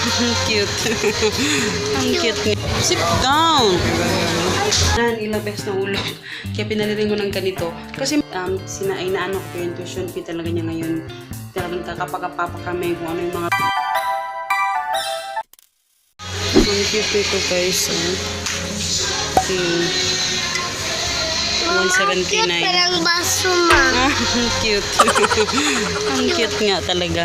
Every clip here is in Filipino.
Cute. Ang cute niya. Sit down. Ilang beses na ulo. Kaya pinalirin ko ng ganito. Kasi inaano ko yung tuition fee talaga niya ngayon. Talagang kakapagapapa kami kung ano yung mga... Ang cute ito guys. Okay. 179. Parang baso, ma. Ang cute. Ang cute nga talaga.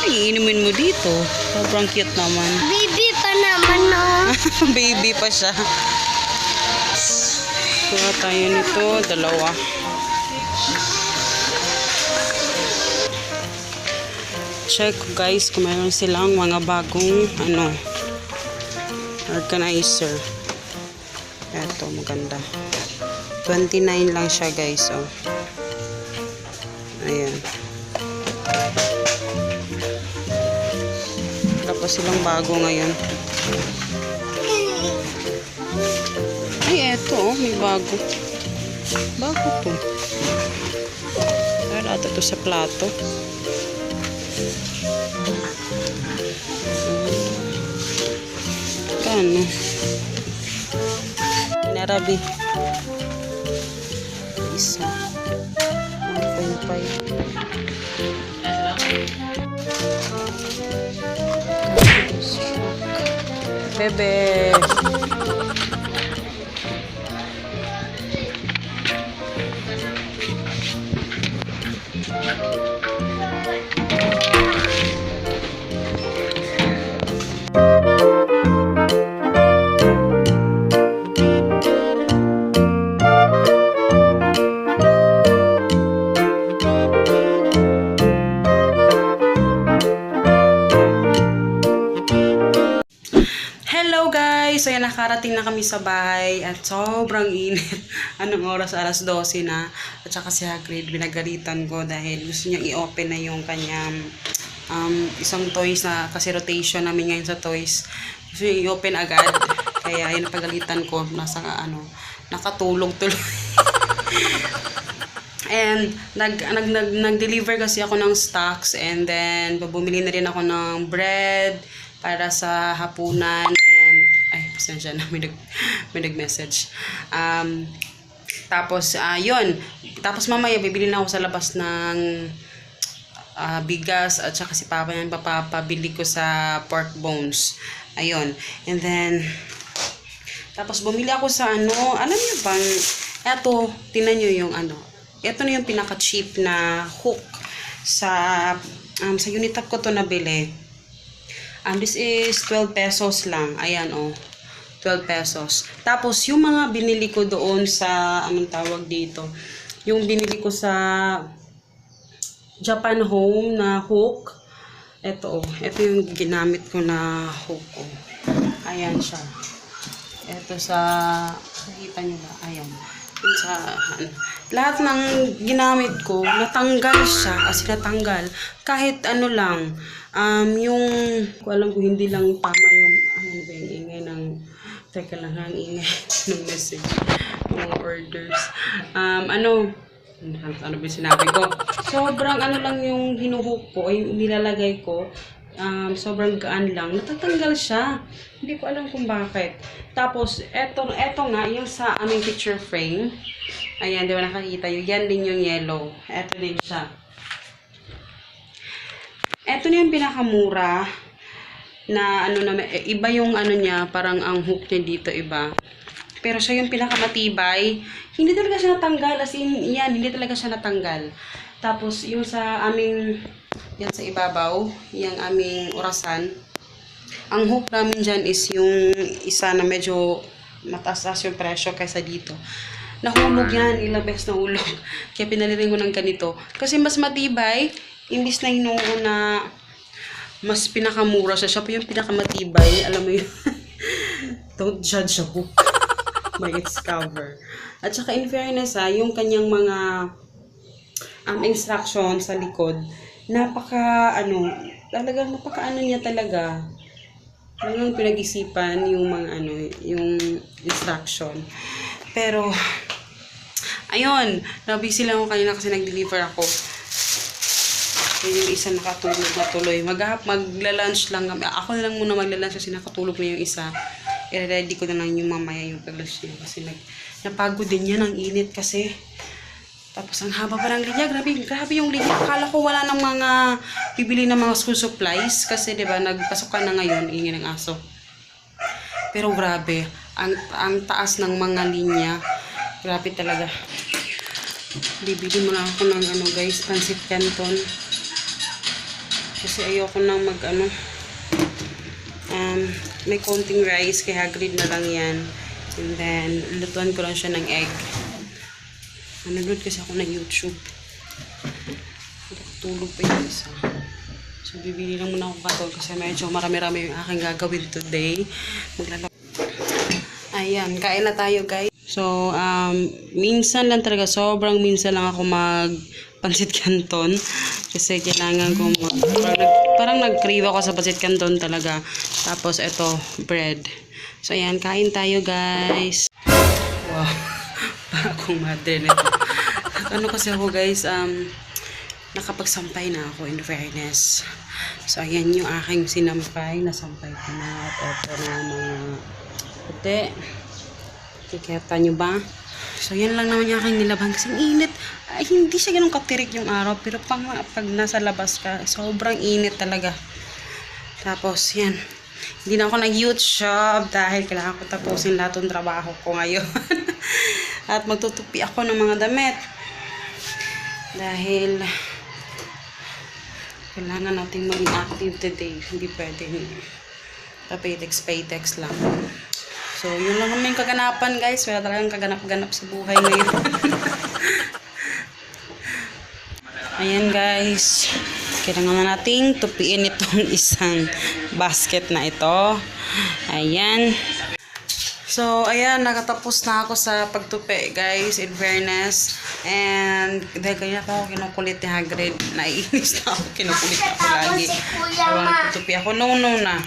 Ay, iinumin mo dito. Sobrang cute naman. Baby pa naman, no? Baby pa siya. Kuha tayo nito, dalawa. Check guys kung mayroon silang mga bagong organizer. Eto, maganda. 29 lang siya guys. Oh. Ayan. Tapos silang bago ngayon. Ay, eto oh, may bago. Bago to. Wala ito to sa plato. Kano? Narabi. Isa. 1.5. Bebe. Hello guys! So yan, nakarating na kami sa bahay at sobrang init. Anong oras? Alas 12 na. At saka si Hagrid, binagalitan ko dahil gusto niyang i-open na yung kanyang isang toys na kasi rotation namin ngayon sa toys. Gusto niyang i-open agad. Kaya yun napagalitan ko. Nakatulog-tulog. And nag-deliver kasi ako ng stocks and then bumili na rin ako ng bread para sa hapunan and ay pasensya na may nag-message. Tapos yun. Tapos mamaya bibili na ako sa labas ng bigas at saka si Papa yan papabili ko sa pork bones. Ayun. And then tapos bumili ako sa alam niyo bang eto, tingnan niyo yung ito na yung pinaka-cheap na hook sa Unitap ko to nabili. This is 12 pesos lang. Ayan, 12 pesos. Tapos, yung mga binili ko doon sa, anong tawag dito? Yung binili ko sa Japan Home na hook. Ito, ito yung ginamit ko na hook, Ayan siya. Ito sa, nakita nyo ba? Ayan. Lahat ng ginamit ko, natanggal siya. As natanggal. Kahit lang, yung, ko alam ko hindi lang tama yung, ba yung ingay ng, teka lang, ang ingay ng message, mga orders. Ano ba sinabi ko? Sobrang lang yung hinuhook ko, ay nilalagay ko, sobrang gaan lang. Natatanggal siya. Hindi ko alam kung bakit. Tapos, eto nga, yung sa aming picture frame. Ayan, di ba nakakita yun? Yan din yung yellow. Eto din siya. Eto na yung pinakamura na iba yung niya, parang ang hook niya dito iba. Pero siya yung pinakamatibay. Hindi talaga siya natanggal. As in, yan, hindi talaga siya natanggal. Tapos, yung sa aming, yan sa ibabaw, yung aming orasan, ang hook namin dyan is yung isa na medyo mataas yung presyo kaysa dito. Nahulog yan, ilang beses nahulog. Kaya pinalirin ko ng ganito. Kasi mas matibay, imbis na hinuuna, mas pinakamura siya. Siya po yung pinakamatibay. Alam mo yun. Don't judge a book by its cover. At saka in fairness yung kanyang mga instruction sa likod, talagang niya talaga. Talagang pinag-isipan yung mga yung instruction. Pero, ayun, nabisi lang ako kanina kasi nag-deliver ako. Yung isa nakatulog na tuloy. Magla-lunch lang kami. Ako na lang muna magla-lunch kasi nakatulog na yung isa. I-ready ko na lang yung mamaya yung pag-lunch niya. Kasi napagod din yan. Ang init kasi. Tapos ang haba pa ng linya. Grabe yung linya. Akala ko wala ng mga bibili ng mga school supplies. Kasi diba nagpasok ka na ngayon. Ingin ng aso. Pero grabe. Ang taas ng mga linya. Grabe talaga. Bibili muna ako ng guys. Pansit canton. Kasi ayoko nang may konting rice, kaya Hagrid na lang yan. And then, lutuan ko lang siya ng egg. Nanonood kasi ako ng YouTube. Tulog pa yung isa. So, bibili lang muna ako katol kasi medyo marami-rami yung aking gagawin today. Ayan, kain na tayo guys. So, minsan lang talaga, sobrang minsan lang ako pansit canton kasi kailangan ko parang nag-crave ako sa pansit canton talaga. Tapos ito, bread. So ayan, kain tayo guys. Wow, para akong mother nito. Kasi ako guys, nakapagsampay na ako in fairness. So ayan yung aking sinampay, nasampay ko na. At ito na mga puti. Kikita nyo ba? So, yan lang naman yung aking nilaban. Kasi init. Ay, hindi siya ganun katirik yung araw. Pero pag nasa labas ka, sobrang init talaga. Tapos, yan. Hindi na ako nag-YouTube dahil kailangan ko tapusin lahat ng trabaho ko ngayon. At magtutupi ako ng mga damit. Dahil kailangan natin maging active today. Hindi pwede. Paytex lang. So, yun lang naman yung kaganapan guys. Wala talagang kaganap-ganap sa buhay ngayon. Ayan guys. Kailangan na nating tupiin itong isang basket na ito. Ayan. So, ayan. Nakatapos na ako sa pagtupi guys. In fairness. And dahil kaya ako kinukulit ni Hagrid. Naiinis na ako. Kinukulit ako lagi. Tutupi ako. No na.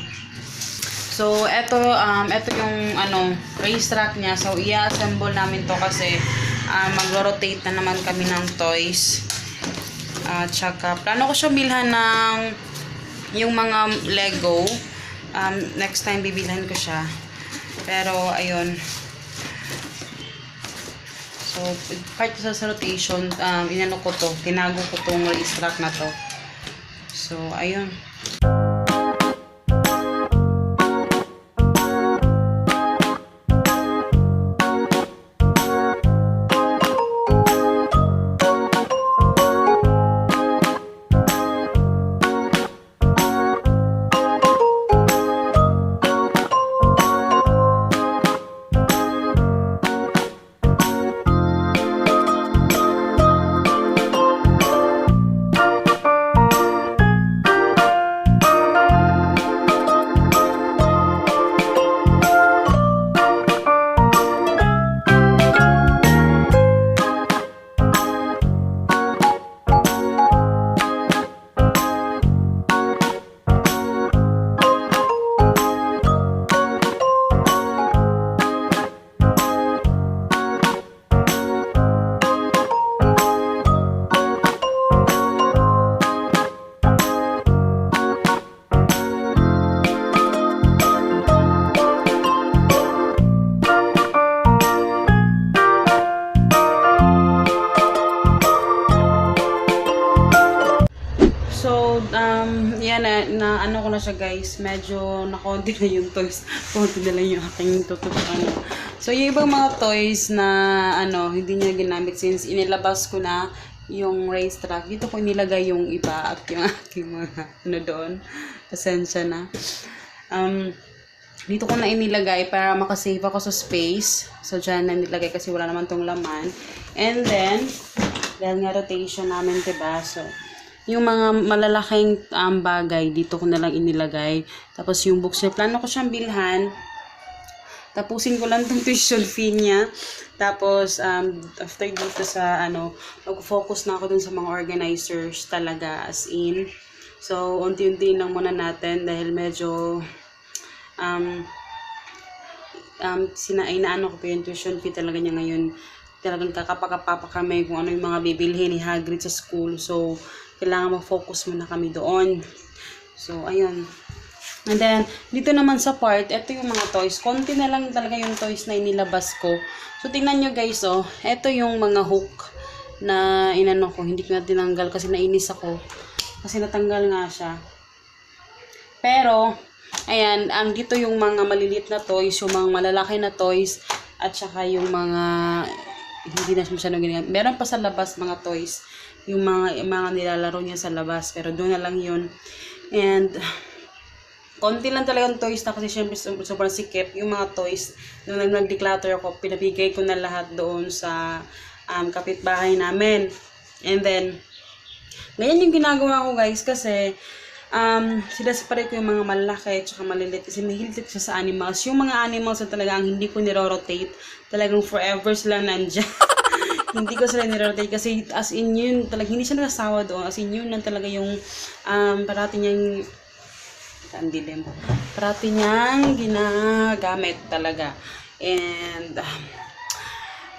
So, ito yung racetrack niya. So, i-assemble namin to kasi magro-rotate na naman kami ng toys. Tsaka, plano ko siya bilhan ng yung mga Lego. Next time, bibilhan ko siya. Pero, ayun. So, part sa rotation, inano ko to. Tinago ko tong racetrack na to. So, ayun. Yan na ano ko na siya guys, medyo nakonti na yung toys. Konti na lang yung aking tututuan. So yung ibang mga toys na hindi niya ginamit since inilabas ko na yung racetrack. Dito ko inilagay yung iba at yung aking mga doon. Pasensya na. Dito ko na inilagay para makasave ako sa space. So dyan na nilagay kasi wala naman tong laman. And then, dahil nga rotation namin, diba? So, yung mga malalaking bagay, dito ko na lang inilagay. Tapos yung books niya, plano ko siyang bilhan. Tapusin ko lang itong tuition fee niya. Tapos, after dito sa, mag-focus na ako dun sa mga organizers talaga, as in. So, unti-unti lang muna natin dahil medyo, inaano ko pa yung tuition fee talaga niya ngayon. Talagang kakapakapapa kami kung ano yung mga bibilhin ni Hagrid sa school. So, kailangan mag-focus muna kami doon. So, ayun. And then, dito naman sa part, ito yung mga toys. Konti na lang talaga yung toys na inilabas ko. So, tingnan nyo guys, oh. Ito yung mga hook na inano ko. Hindi ko na tinanggal kasi nainis ako. Kasi natanggal nga siya. Pero, ayan, dito yung mga maliliit na toys, yung mga malalaki na toys, at saka yung mga, hindi na masyadong ganyan. Meron pa sa labas mga toys, yung mga nilalaro niya sa labas. Pero doon na lang yun. And, konti lang talagang toys na kasi syempre sobrang sikip. Yung mga toys, nung nag-declutter ako, pinabigay ko na lahat doon sa kapitbahay namin. And then, ganyan yung ginagawa ko guys kasi sila-separate ko yung mga malaki at saka maliliit kasi mahilig siya sa animals. Yung mga animals na talagang hindi ko niro-rotate, talagang forever sila nandyan. Hindi ko sila niro-rotate kasi as in yun, talagang hindi siya nasasawa doon. As in yun lang talaga yung parati niyang parati niyang ginagamit talaga. And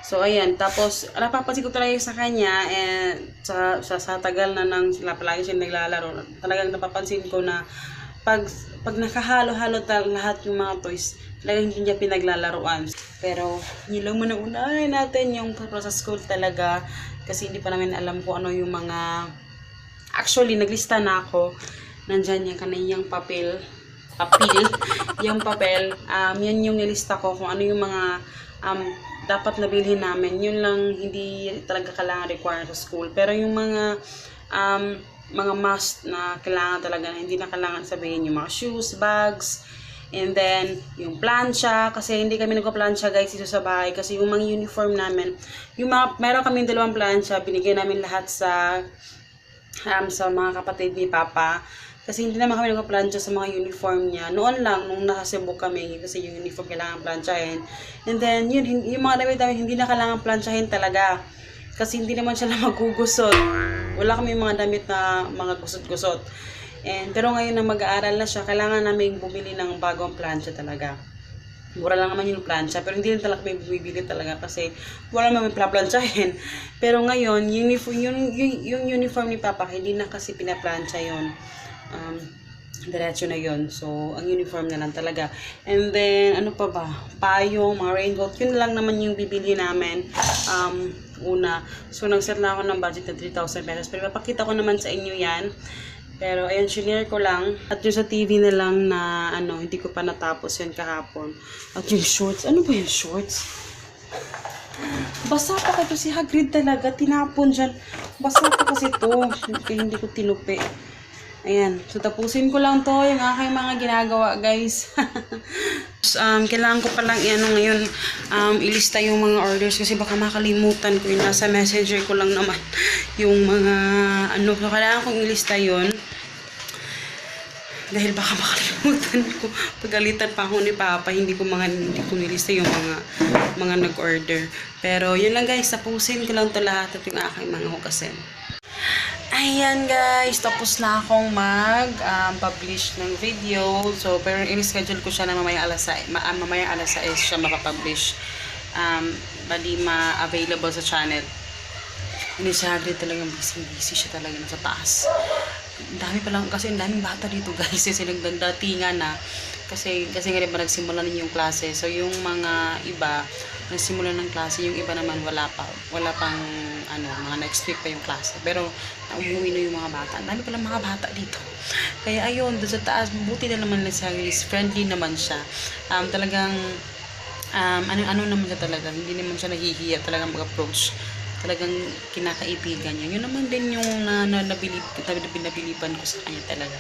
so ayan, tapos napapansin ko talaga sa kanya and sa tagal na nang sila palagi siya naglalaro, talagang napapansin ko na pag nakahalo-halo lahat yung mga toys, talagang hindi niya pinaglalaruan. Pero yun lang muna unahin natin yung sa school talaga kasi hindi pa namin alam kung ano yung mga actually naglista na ako. Nandyan yung kaniyang yung papel, yan yung nilista ko kung ano yung mga dapat nabilhin namin. Yun lang hindi talaga kailangan require sa school. Pero yung mga must na kailangan talaga, na hindi na kailangan sabihin yung mga shoes, bags, and then yung plancha, kasi hindi kami nagpa-plancha guys dito sa bahay kasi yung mga uniform namin, meron kaming 2 plancha, binigay namin lahat sa mga kapatid ni Papa. Kasi hindi naman kami nagpa-plancha sa mga uniform niya. Noon lang, nung nasa Cebu kami, kasi yung uniform kailangan planchahin. And then, yung mga damit namin, hindi na kailangan planchahin talaga. Kasi hindi naman siya na magugusot. Wala kami mga damit na mga gusot-gusot. Pero ngayon na mag-aaral na siya, kailangan namin bumili ng bagong plancha talaga. Mura lang naman yung plancha, pero hindi rin talaga may bumibili talaga kasi wala naman may plansyahin. Pero ngayon, yung uniform ni Papa, hindi na kasi pinaplancha yun. Diretso na yon. So, ang uniform na lang talaga. And then, ano pa ba? Payong, mga raincoat. Yun lang naman yung bibili namin. Una. So, nag-set lang ako ng budget na 3,000 pesos. Pero mapakita ko naman sa inyo yan. Pero, ayan, shinare ko lang. At yung sa TV na lang na, hindi ko pa natapos yun kahapon. At yung shorts. Ano ba yung shorts? Basa pa kasi si Hagrid talaga. Tinapon dyan. Basa pa kasi to. Hindi ko tinupi. Ayan. So, tapusin ko lang to. Yung aking mga ginagawa, guys. Kailangan ko palang ngayon ilista yung mga orders kasi baka makalimutan ko yun. Nasa messenger ko lang naman yung mga So, kailangan kong ilista yun. Dahil baka makalimutan ko. Pagalitan pa ako ni Papa, hindi ko nilista yung mga nag-order. Pero, yun lang guys. Tapusin ko lang to lahat at yung aking mga hugasin. Ayan guys, tapos na akong mag-publish ng video. So, pero in-schedule ko siya na mamaya alas 6 siya mapapublish. Bali ma-available sa channel. Hindi siya talagang busy siya talaga sa taas. Dami pa lang, kasi ang daming bata dito guys. Kasi nagdatingan na. Kasi nga rin ba nagsimula na yung klase. So, yung mga iba, nagsimula ng klase. Yung iba naman wala pang mga next week pa yung klase. Pero, umuwi na yung mga bata. Ang dami palang mga bata dito. Kaya, ayun, doon sa taas, buti na naman lang siya. Friendly naman siya. Talagang, ano naman siya talaga. Hindi naman siya nahihiya talagang mag-approach. Talagang kinakaibigan niya. Yun naman din yung nabilipan ko sa kanya talaga.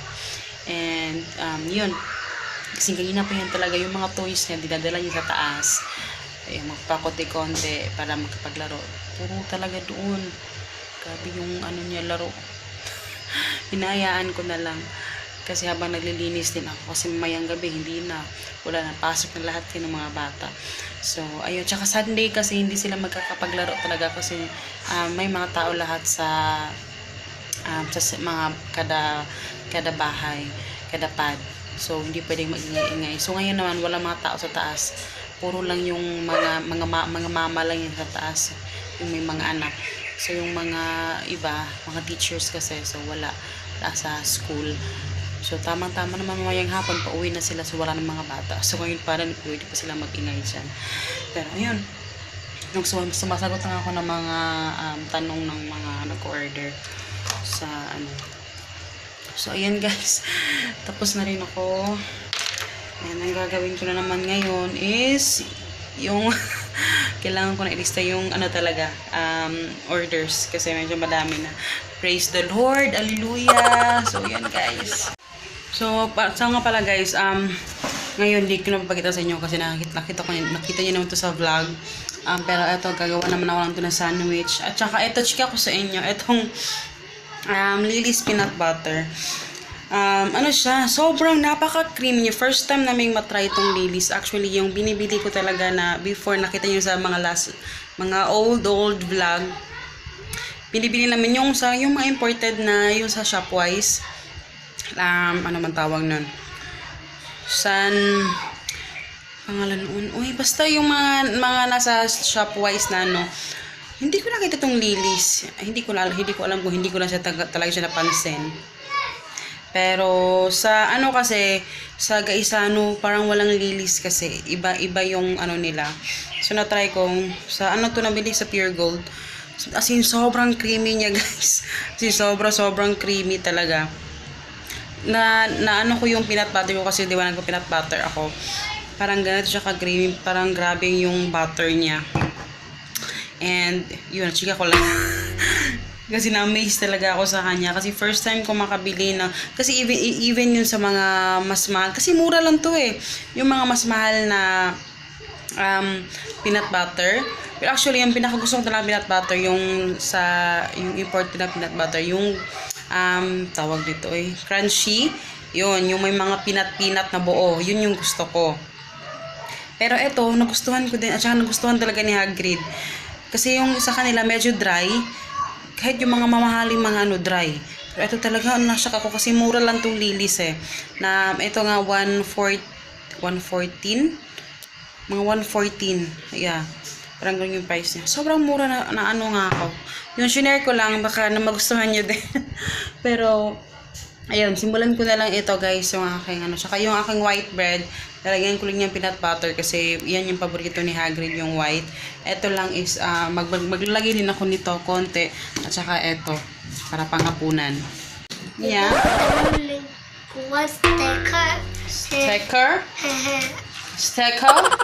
And, yun. Kasi ganyan pa yan talaga yung mga toys niya, dinadala niya sa taas. Yung magpakote-konte para magkapaglaro. Puro talaga doon. Grabe yung niya laro. Hinayaan ko na lang. Kasi habang naglilinis din ako. Kasi mamayang gabi, hindi na. Wala na. Pasok na lahat ng mga bata. So, ayun. Tsaka Sunday kasi hindi sila magkakapaglaro talaga. Kasi may mga tao lahat sa mga kada bahay, kada pad. So, hindi pwedeng mag-ingay-ingay. So, ngayon naman, wala mga tao sa taas. Puro lang yung mga mama lang yung sa taas. Yung may mga anak. So, yung mga iba, mga teachers kasi, so wala sa school. So, tamang-tama naman mamayang hapon, pauwi na sila, so wala ng mga bata. So, ngayon parang pwede pa sila mag-ingay dyan. Pero, ayun, nung sumasagot na ako ng mga tanong ng mga nag-order sa ano. So, ayan guys, tapos na rin ako. And ang gagawin ko na naman ngayon is yung kailangan ko na ilista yung ano talaga orders kasi medyo madami na. Praise the Lord, hallelujah. So yan guys. So sa nga pala guys, ngayon di ko na papakita sa inyo kasi nakita niyo naman to sa vlog. Pero eto, gagawa naman ako lang to na sandwich. At saka eto, chika ko sa inyo, etong Lily's peanut butter. Ano siya, sobrang napaka-creamy niya. First time namin matry itong Lily's. Actually, yung binibili ko talaga na before, nakita niyo sa mga old vlog. Binibili namin yung mga imported na, yung sa Shopwise. Ano man tawag nun? Pangalan nun. Uy, basta yung mga nasa Shopwise na ano. Hindi ko nakita itong Lily's. Hindi ko alam kung hindi ko na siya talaga siya napansin. Pero sa ano kasi, sa Gaisano, parang walang Lily's kasi. Iba yung ano nila. So na-try kong, sa ano to nabili sa Pure Gold. As in, sobrang creamy niya guys. As in, sobrang creamy talaga. Na ano ko yung peanut butter ko kasi diba nagpo-peanut butter ako. Parang ganito siya ka-creamy. Parang grabe yung butter niya. And, yun, chika ko lang. Kasi na-amaze talaga ako sa kanya. Kasi first time ko makabili na, kasi even yun sa mga mas mahal, kasi mura lang to eh. Yung mga mas mahal na peanut butter. Pero actually, yung pinakagusto ko talaga peanut butter, yung imported na peanut butter, yung tawag dito eh, crunchy. Yun, yung may mga peanut na buo. Yun yung gusto ko. Pero eto, nagustuhan ko din, at saka nagustuhan talaga ni Hagrid. Kasi yung sa kanila medyo dry, kahit yung mga mamahaling mga dry. Pero ito talaga, nasyak ako kasi mura lang tong Lily's eh. Na ito nga 114. Mga 114. Yeah. Parang ganun yung price niya. Sobrang mura na ano nga ako. Yung shinare ko lang, baka na magustuhan nyo din. Pero, ayun, simulan ko na lang ito guys, yung aking saka yung aking white bread, lalagyan ko lang yung peanut butter kasi yan yung paborito ni Hagrid, yung white. Ito lang is, maglalagay din ako nito, konti, at saka ito, para panghapunan. Yeah. What's the car? Stecker? Stecker?